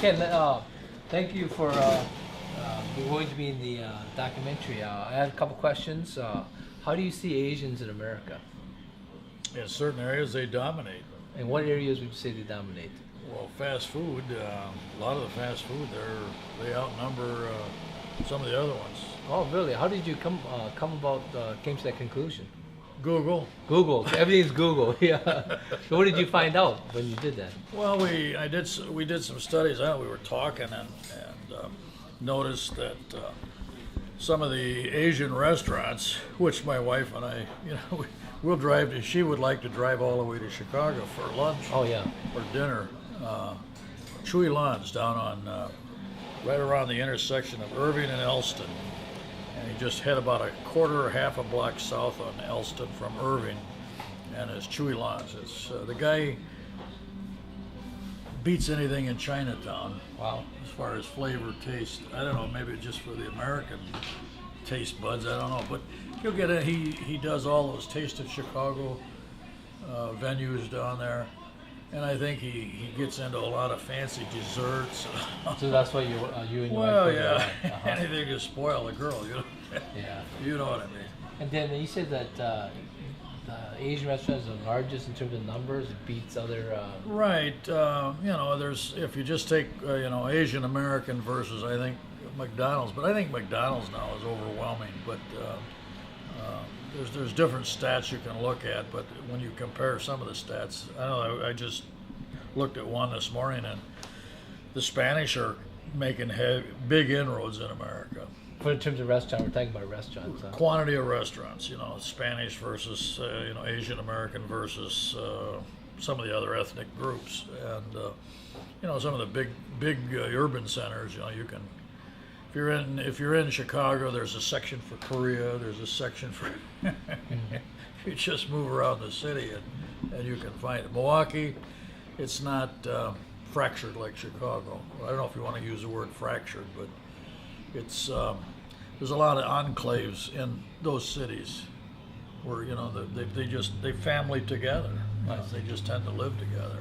Ken, thank you for going to be in the documentary. I had a couple questions. How do you see Asians in America? In certain areas, they dominate. In what areas would you say they dominate? Well, fast food, a lot of the fast food, they outnumber some of the other ones. Oh, really? How did you come came to that conclusion? Google. Google. Everything's Google. Yeah. So what did you find out when you did that? Well, we did some studies on it. We were talking and noticed that some of the Asian restaurants, which my wife and I, we'll drive to. She would like to drive all the way to Chicago for lunch. Oh yeah. Or dinner. Chewy Lunch down on right around the intersection of Irving and Elston. And he just head about a quarter or half a block south on Elston from Irving, and it's Chewy Lunch. It's the guy beats anything in Chinatown. Wow. As far as flavor, taste, I don't know. Maybe just for the American taste buds, I don't know. But you'll get it. He does all those Taste of Chicago venues down there. And I think he gets into a lot of fancy desserts. So that's why you and your Well, wife. yeah, anything to spoil a girl, Yeah. You know what I mean. And then you said that the Asian restaurants are the largest in terms of numbers. It beats other. Right. There's if you just take Asian American versus I think McDonald's, but I think McDonald's now is overwhelming. But there's different stats you can look at, but when you compare some of the stats, I don't know. I just looked at one this morning, and the Spanish are making big inroads in America. But in terms of restaurant, we're talking about restaurants. Huh? Quantity of restaurants, Spanish versus Asian American versus some of the other ethnic groups, and some of the big urban centers. You can. If you're in Chicago, there's a section for Korea. There's a section for. You just move around the city and you can find it. Milwaukee, it's not fractured like Chicago. I don't know if you want to use the word fractured, but it's there's a lot of enclaves in those cities where they family together. They just tend to live together.